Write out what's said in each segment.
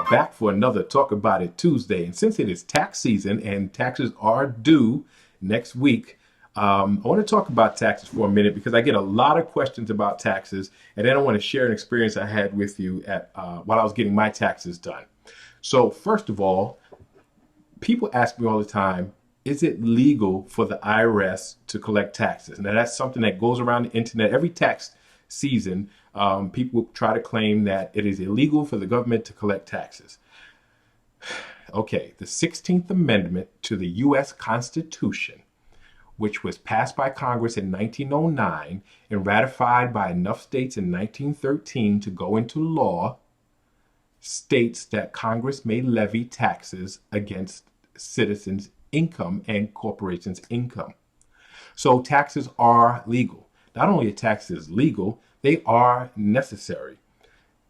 back for another Talk About It Tuesday. And since it is tax season and taxes are due next week, I want to talk about taxes for a minute because I get a lot of questions about taxes, and then I want to share an experience I had with you at while I was getting my taxes done. So first of all, people ask me all the time, is it legal for the IRS to collect taxes? Now that's something that goes around the internet every tax season. People try to claim that it is illegal for the government to collect taxes. Okay, the 16th Amendment to the U.S. Constitution, which was passed by Congress in 1909 and ratified by enough states in 1913 to go into law, states that Congress may levy taxes against citizens' income and corporations' income. So taxes are legal. Not only are taxes legal, they are necessary.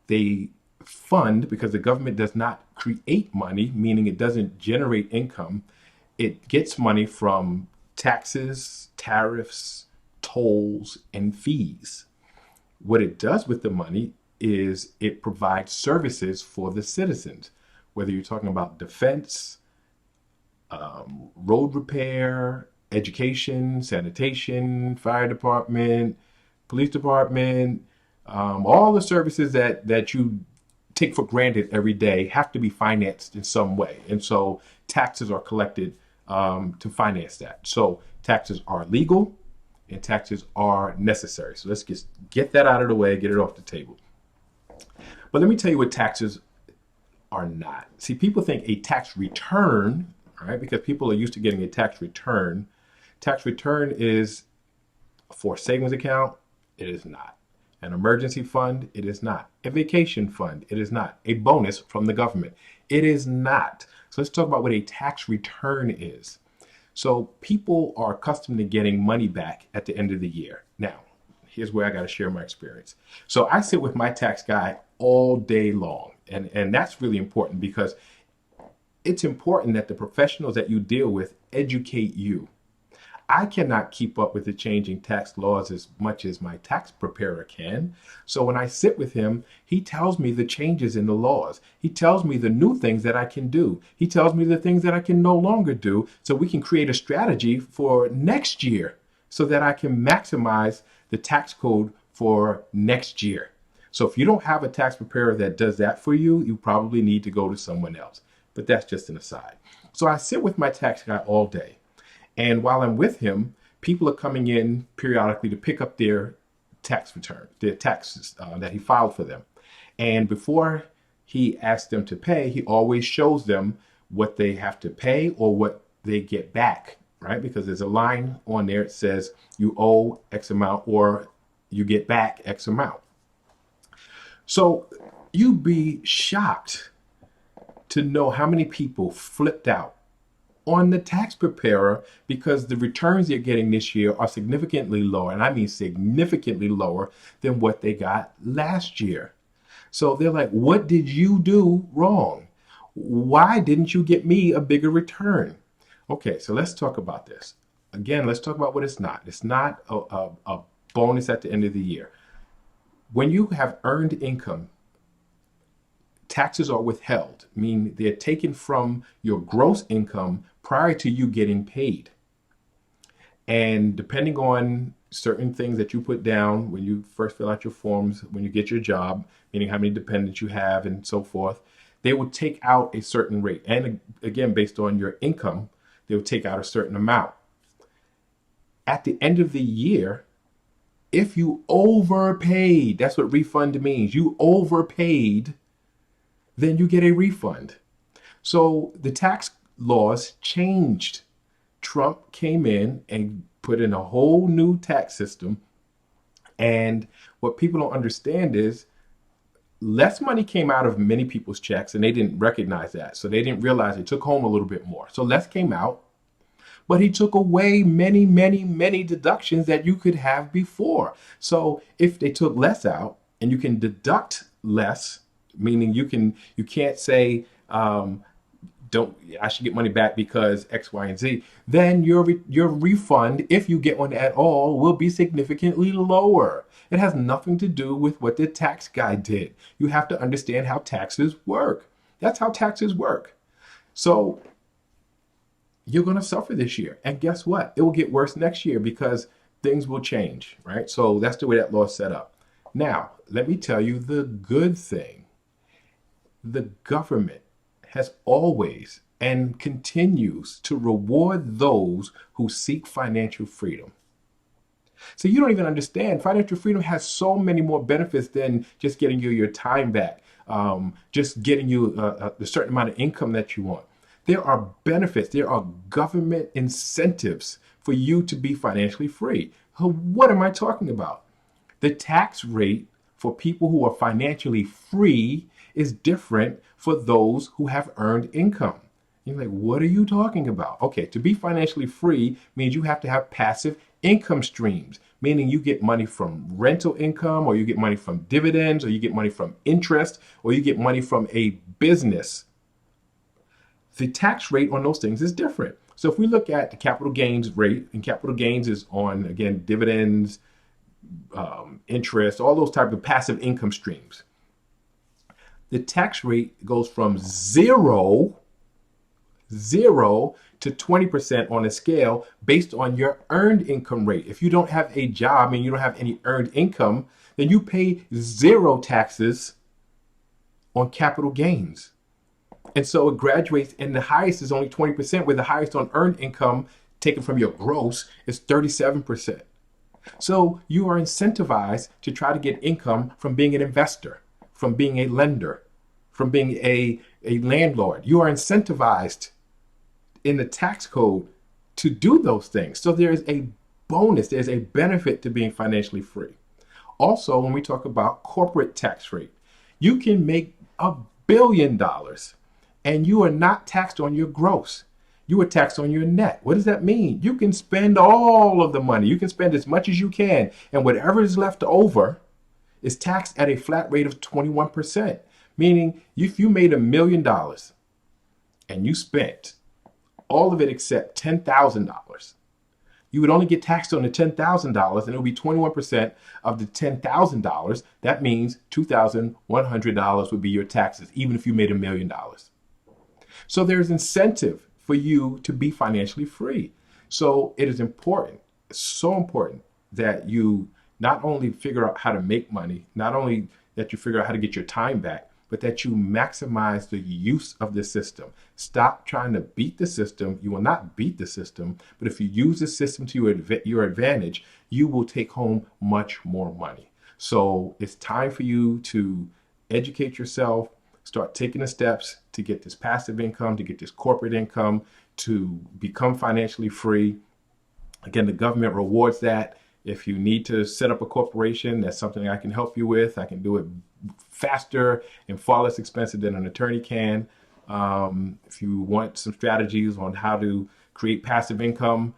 They fund, because the government does not create money, meaning it doesn't generate income. It gets money from taxes, tariffs, tolls, and fees. What it does with the money is it provides services for the citizens, whether you're talking about defense, road repair, education, sanitation, fire department, police department, all the services that you take for granted every day have to be financed in some way. And so taxes are collected to finance that. So taxes are legal and taxes are necessary. So let's just get that out of the way, get it off the table. But let me tell you what taxes are not. See, people think a tax return, right? Because people are used to getting a tax return. Tax return is for a savings account. It is not. An emergency fund. It is not. A vacation fund. It is not. A bonus from the government. It is not. So let's talk about what a tax return is. So people are accustomed to getting money back at the end of the year. Now, here's where I got to share my experience. So I sit with my tax guy all day long. And that's really important because it's important that the professionals that you deal with educate you. I cannot keep up with the changing tax laws as much as my tax preparer can. So when I sit with him, he tells me the changes in the laws. He tells me the new things that I can do. He tells me the things that I can no longer do, so we can create a strategy for next year so that I can maximize the tax code for next year. So if you don't have a tax preparer that does that for you, you probably need to go to someone else. But that's just an aside. So I sit with my tax guy all day. And while I'm with him, people are coming in periodically to pick up their tax return, their taxes that he filed for them. And before he asks them to pay, he always shows them what they have to pay or what they get back, right? Because there's a line on there that says you owe X amount or you get back X amount. So you'd be shocked to know how many people flipped out on the tax preparer because the returns they're getting this year are significantly lower, and I mean significantly lower than what they got last year. So they're like, what did you do wrong? Why didn't you get me a bigger return? Okay, so let's talk about this. Again, let's talk about what it's not. It's not a bonus at the end of the year. When you have earned income, taxes are withheld, meaning they're taken from your gross income prior to you getting paid. And depending on certain things that you put down when you first fill out your forms, when you get your job, meaning how many dependents you have and so forth, they will take out a certain rate. And again, based on your income, they will take out a certain amount. At the end of the year, if you overpaid, that's what refund means. You overpaid, then you get a refund. So the tax laws changed. Trump came in and put in a whole new tax system. And what people don't understand is less money came out of many people's checks and they didn't recognize that. So they didn't realize they took home a little bit more. So less came out, but he took away many, many, many deductions that you could have before. So if they took less out and you can deduct less, meaning you can't say, I should get money back because X, Y, and Z, then your refund, if you get one at all, will be significantly lower. It has nothing to do with what the tax guy did. You have to understand how taxes work. That's how taxes work. So you're going to suffer this year. And guess what? It will get worse next year because things will change, right? So that's the way that law is set up. Now, let me tell you the good thing. The government has always and continues to reward those who seek financial freedom. So you don't even understand. Financial freedom has so many more benefits than just getting you your time back, just getting you a certain amount of income that you want. There are benefits. There are government incentives for you to be financially free. What am I talking about? The tax rate for people who are financially free is different for those who have earned income. You're like, what are you talking about? Okay, to be financially free means you have to have passive income streams, meaning you get money from rental income, or you get money from dividends, or you get money from interest, or you get money from a business. The tax rate on those things is different. So if we look at the capital gains rate, and capital gains is on, again, dividends, interest, all those types of passive income streams. The tax rate goes from zero to 20% on a scale based on your earned income rate. If you don't have a job and you don't have any earned income, then you pay zero taxes on capital gains. And so it graduates, and the highest is only 20%, where the highest on earned income taken from your gross is 37%. So you are incentivized to try to get income from being an investor, from being a lender, from being a landlord. You are incentivized in the tax code to do those things. So there is a bonus, there's a benefit to being financially free. Also, when we talk about corporate tax rate, you can make $1 billion and you are not taxed on your gross. You are taxed on your net. What does that mean? You can spend all of the money. You can spend as much as you can, and whatever is left over is taxed at a flat rate of 21%. Meaning, if you made $1 million and you spent all of it except $10,000, you would only get taxed on the $10,000, and it would be 21% of the $10,000. That means $2,100 would be your taxes, even if you made $1 million. So there's incentive for you to be financially free. So it is important, it's so important that you not only figure out how to make money, not only that you figure out how to get your time back, but that you maximize the use of the system. Stop trying to beat the system. You will not beat the system, but if you use the system to your advantage, you will take home much more money. So it's time for you to educate yourself, start taking the steps to get this passive income, to get this corporate income, to become financially free. Again, the government rewards that. If you need to set up a corporation, that's something I can help you with. I can do it faster and far less expensive than an attorney can. If you want some strategies on how to create passive income,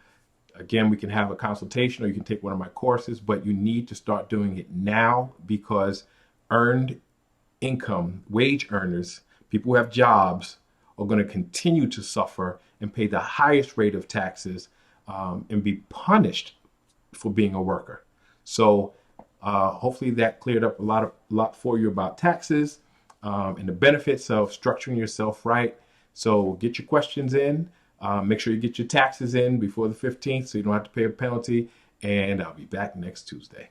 again, we can have a consultation, or you can take one of my courses, but you need to start doing it now, because earned income, wage earners, people who have jobs, are going to continue to suffer and pay the highest rate of taxes, and be punished for being a worker. So hopefully that cleared up a lot for you about taxes, and the benefits of structuring yourself right. So get your questions in. Make sure you get your taxes in before the 15th so you don't have to pay a penalty. And I'll be back next Tuesday.